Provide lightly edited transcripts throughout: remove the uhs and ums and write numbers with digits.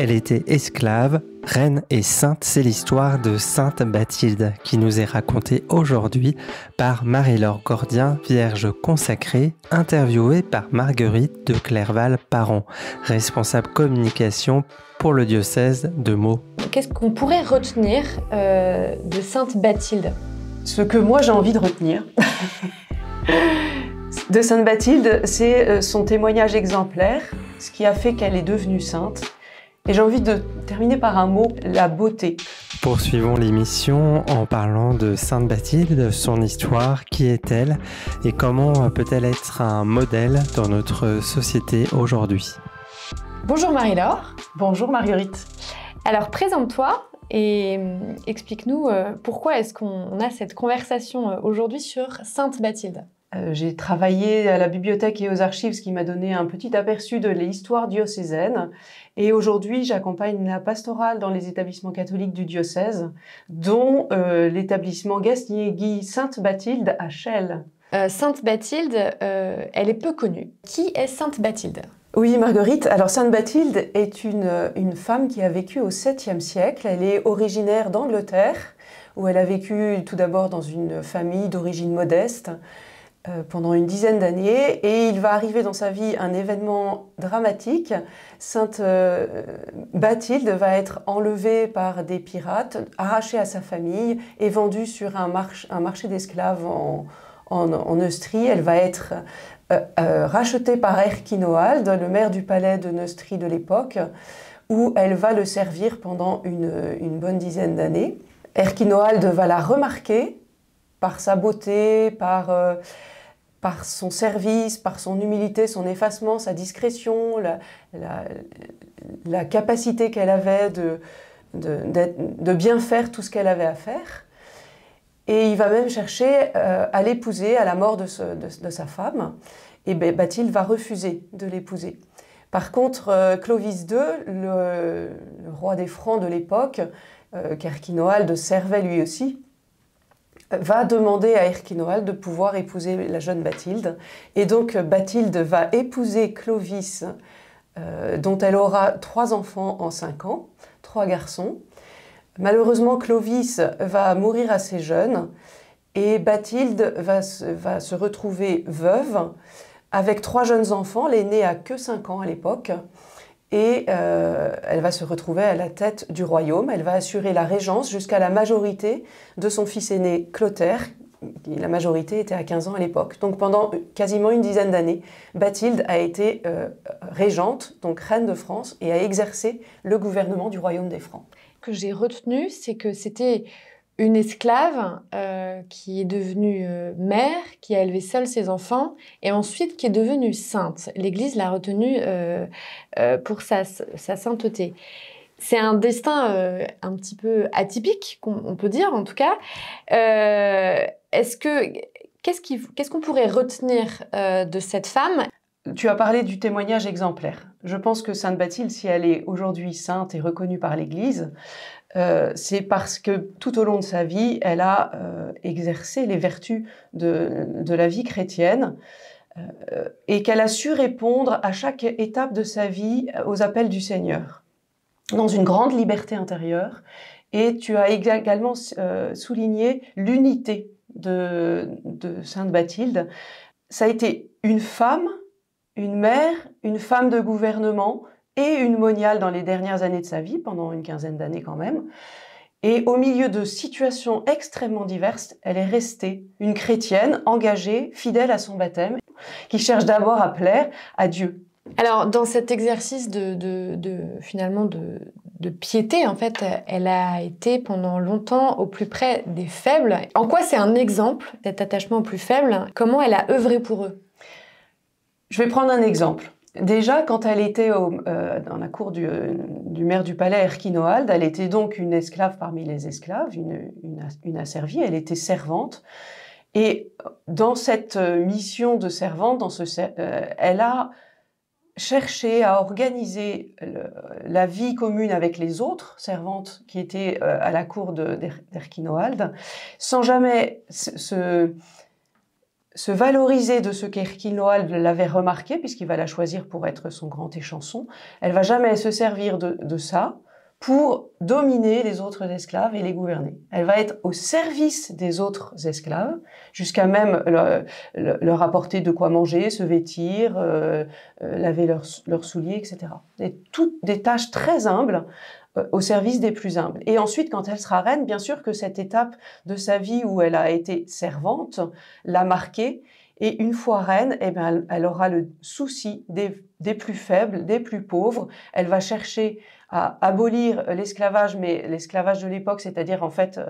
Elle était esclave, reine et sainte, c'est l'histoire de Sainte Bathilde qui nous est racontée aujourd'hui par Marie-Laure Gordien, vierge consacrée, interviewée par Marguerite de Clerval-Paron, responsable communication pour le diocèse de Meaux. Qu'est-ce qu'on pourrait retenir de Sainte Bathilde? Ce que moi j'ai envie de retenir de Sainte Bathilde, c'est son témoignage exemplaire, ce qui a fait qu'elle est devenue sainte. Et j'ai envie de terminer par un mot, la beauté. Poursuivons l'émission en parlant de Sainte Bathilde, son histoire, qui est-elle et comment peut-elle être un modèle dans notre société aujourd'hui. Bonjour Marie-Laure. Bonjour Marguerite. Alors présente-toi et explique-nous pourquoi est-ce qu'on a cette conversation aujourd'hui sur Sainte Bathilde. J'ai travaillé à la bibliothèque et aux archives, ce qui m'a donné un petit aperçu de l'histoire diocésaine. Et aujourd'hui, j'accompagne la pastorale dans les établissements catholiques du diocèse, dont l'établissement Gasnier-Guy Sainte Bathilde à Chelles. Sainte Bathilde, elle est peu connue. Qui est Sainte Bathilde ? Oui, Marguerite. Alors, Sainte Bathilde est une femme qui a vécu au 7e siècle. Elle est originaire d'Angleterre, où elle a vécu tout d'abord dans une famille d'origine modeste, pendant une dizaine d'années, et il va arriver dans sa vie un événement dramatique. Sainte Bathilde va être enlevée par des pirates, arrachée à sa famille et vendue sur un marché d'esclaves en Neustrie. Elle va être rachetée par Erchinoald, le maire du palais de Neustrie de l'époque, où elle va le servir pendant une bonne dizaine d'années. Erchinoald va la remarquer par sa beauté, par son service, par son humilité, son effacement, sa discrétion, la capacité qu'elle avait de bien faire tout ce qu'elle avait à faire. Et il va même chercher à l'épouser à la mort de sa femme. Et Bathilde va refuser de l'épouser. Par contre, Clovis II, le roi des Francs de l'époque, qu'Erchinoald servait lui aussi, va demander à Erchinoald de pouvoir épouser la jeune Bathilde. Et donc Bathilde va épouser Clovis, dont elle aura 3 enfants en 5 ans, 3 garçons. Malheureusement, Clovis va mourir assez jeune et Bathilde va se retrouver veuve avec 3 jeunes enfants. L'aîné a que 5 ans à l'époque. Et elle va se retrouver à la tête du royaume. Elle va assurer la régence jusqu'à la majorité de son fils aîné Clotaire. La majorité était à 15 ans à l'époque. Donc pendant quasiment une dizaine d'années, Bathilde a été régente, donc reine de France, et a exercé le gouvernement du royaume des Francs. Ce que j'ai retenu, c'est que c'était une esclave qui est devenue mère, qui a élevé seule ses enfants, et ensuite qui est devenue sainte. L'Église l'a retenue pour sa sainteté. C'est un destin un petit peu atypique, on peut dire en tout cas. Qu'est-ce qu'on pourrait retenir de cette femme ? Tu as parlé du témoignage exemplaire. Je pense que Sainte Bathilde, si elle est aujourd'hui sainte et reconnue par l'Église, c'est parce que tout au long de sa vie, elle a exercé les vertus de la vie chrétienne et qu'elle a su répondre à chaque étape de sa vie aux appels du Seigneur, dans une grande liberté intérieure. Et tu as également souligné l'unité de Sainte Bathilde. Ça a été une femme, une mère, une femme de gouvernement et une moniale dans les dernières années de sa vie, pendant une quinzaine d'années quand même. Et au milieu de situations extrêmement diverses, elle est restée une chrétienne engagée, fidèle à son baptême, qui cherche d'abord à plaire à Dieu. Alors, dans cet exercice finalement de piété, en fait, elle a été pendant longtemps au plus près des faibles. En quoi c'est un exemple, cet attachement aux plus faibles? Comment elle a œuvré pour eux? Je vais prendre un exemple. Déjà, quand elle était dans la cour du maire du palais Erchinoald, elle était donc une esclave parmi les esclaves, une asservie, elle était servante. Et dans cette mission de servante, elle a cherché à organiser la vie commune avec les autres servantes qui étaient à la cour d'Erchinoald, sans jamais se se valoriser de ce qu'Erchinoald l'avait remarqué, puisqu'il va la choisir pour être son grand échanson. Elle va jamais se servir de ça pour dominer les autres esclaves et les gouverner. Elle va être au service des autres esclaves, jusqu'à même leur apporter de quoi manger, se vêtir, laver leurs souliers, etc. Toutes des tâches très humbles au service des plus humbles. Et ensuite, quand elle sera reine, bien sûr que cette étape de sa vie où elle a été servante l'a marquée. Et une fois reine, eh bien, elle aura le souci des plus faibles, des plus pauvres. Elle va chercher à abolir l'esclavage, mais l'esclavage de l'époque, c'est-à-dire en fait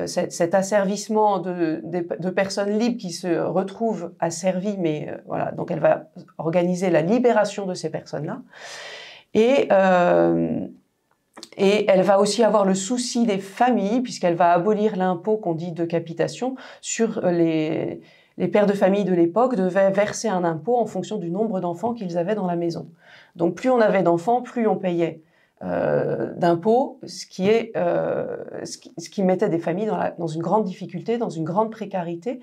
cet asservissement de personnes libres qui se retrouvent asservies, mais voilà, donc elle va organiser la libération de ces personnes-là. Et elle va aussi avoir le souci des familles, puisqu'elle va abolir l'impôt qu'on dit de capitation sur les pères de famille de l'époque devaient verser un impôt en fonction du nombre d'enfants qu'ils avaient dans la maison. Donc plus on avait d'enfants, plus on payait d'impôts, ce qui mettait des familles dans une grande difficulté, dans une grande précarité,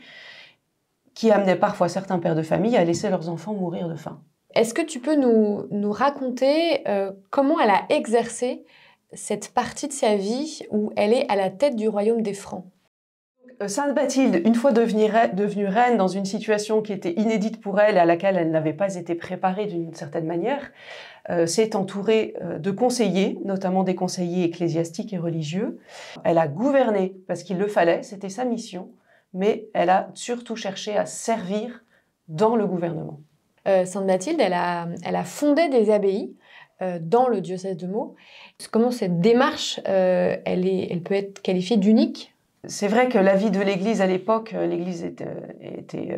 qui amenait parfois certains pères de famille à laisser leurs enfants mourir de faim. Est-ce que tu peux nous raconter comment elle a exercé cette partie de sa vie où elle est à la tête du royaume des Francs? Sainte Bathilde, une fois devenue reine dans une situation qui était inédite pour elle et à laquelle elle n'avait pas été préparée d'une certaine manière, s'est entourée de conseillers, notamment des conseillers ecclésiastiques et religieux. Elle a gouverné parce qu'il le fallait, c'était sa mission, mais elle a surtout cherché à servir dans le gouvernement. Sainte Bathilde, elle a fondé des abbayes dans le diocèse de Meaux. Comment cette démarche, elle peut être qualifiée d'unique? C'est vrai que la vie de l'Église à l'époque, l'Église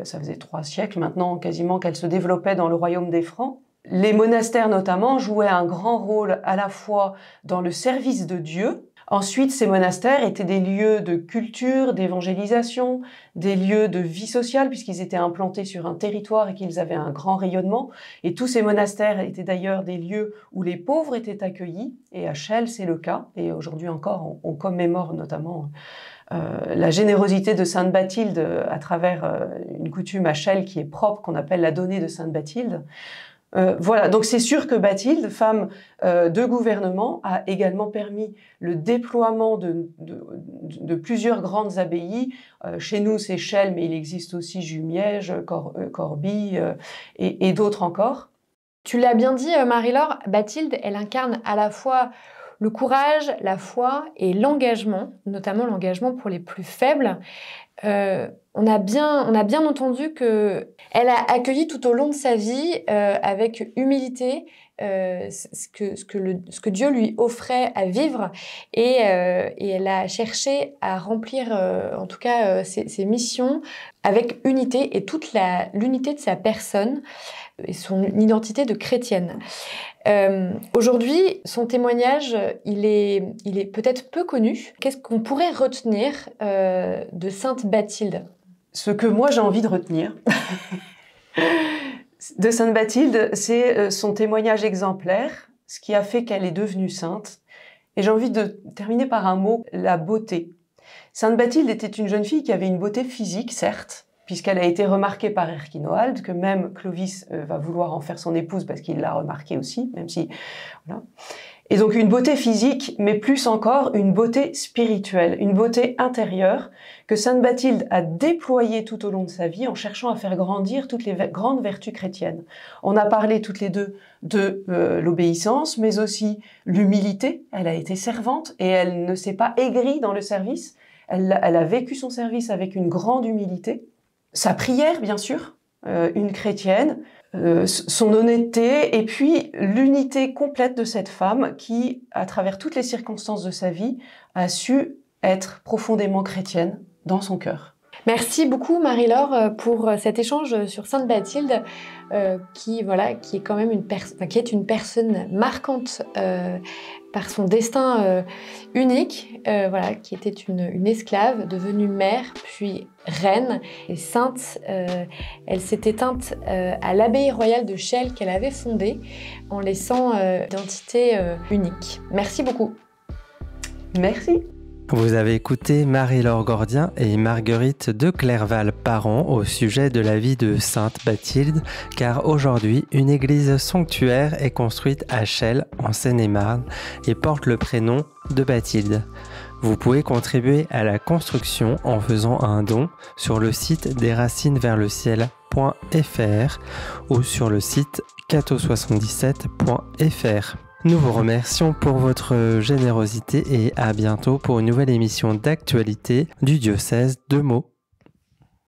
ça faisait 3 siècles maintenant quasiment qu'elle se développait dans le royaume des Francs. Les monastères notamment jouaient un grand rôle à la fois dans le service de Dieu. Ensuite, ces monastères étaient des lieux de culture, d'évangélisation, des lieux de vie sociale puisqu'ils étaient implantés sur un territoire et qu'ils avaient un grand rayonnement. Et tous ces monastères étaient d'ailleurs des lieux où les pauvres étaient accueillis. Et à Chelles, c'est le cas. Et aujourd'hui encore, on commémore notamment la générosité de Sainte Bathilde à travers une coutume à Chelles qui est propre, qu'on appelle la donnée de Sainte Bathilde. Voilà, donc c'est sûr que Bathilde, femme de gouvernement, a également permis le déploiement de plusieurs grandes abbayes. Chez nous, c'est Chelles, mais il existe aussi Jumièges, Corbie et d'autres encore. Tu l'as bien dit, Marie-Laure, Bathilde, elle incarne à la fois le courage, la foi et l'engagement, notamment l'engagement pour les plus faibles. On a bien entendu qu'elle a accueilli tout au long de sa vie avec humilité ce que Dieu lui offrait à vivre et elle a cherché à remplir en tout cas ses missions avec unité et toute l'unité de sa personne et son identité de chrétienne. Aujourd'hui, son témoignage, il est peut-être peu connu. Qu'est-ce qu'on pourrait retenir de Sainte Bathilde? Ce que moi j'ai envie de retenir de Sainte Bathilde, c'est son témoignage exemplaire, ce qui a fait qu'elle est devenue sainte. Et j'ai envie de terminer par un mot, la beauté. Sainte Bathilde était une jeune fille qui avait une beauté physique, certes, puisqu'elle a été remarquée par Erchinoald, que même Clovis va vouloir en faire son épouse parce qu'il l'a remarquée aussi, même si... Voilà. Et donc une beauté physique, mais plus encore une beauté spirituelle, une beauté intérieure que Sainte Bathilde a déployée tout au long de sa vie en cherchant à faire grandir toutes les grandes vertus chrétiennes. On a parlé toutes les deux de l'obéissance, mais aussi l'humilité. Elle a été servante et elle ne s'est pas aigrie dans le service. Elle a vécu son service avec une grande humilité. Sa prière, bien sûr, une chrétienne, son honnêteté et puis l'unité complète de cette femme qui, à travers toutes les circonstances de sa vie, a su être profondément chrétienne dans son cœur. Merci beaucoup Marie-Laure pour cet échange sur Sainte Bathilde qui est quand même une personne marquante par son destin unique, qui était une esclave devenue mère puis reine et sainte. Elle s'est éteinte à l'abbaye royale de Chelles qu'elle avait fondée en laissant une identité unique. Merci beaucoup. Merci. Vous avez écouté Marie-Laure Gordien et Marguerite de Clerval-Parent au sujet de la vie de Sainte Bathilde, car aujourd'hui, une église sanctuaire est construite à Chelles, en Seine-et-Marne, et porte le prénom de Bathilde. Vous pouvez contribuer à la construction en faisant un don sur le site desracinesversleciel.fr ou sur le site cato77.fr. Nous vous remercions pour votre générosité et à bientôt pour une nouvelle émission d'actualité du diocèse de Meaux.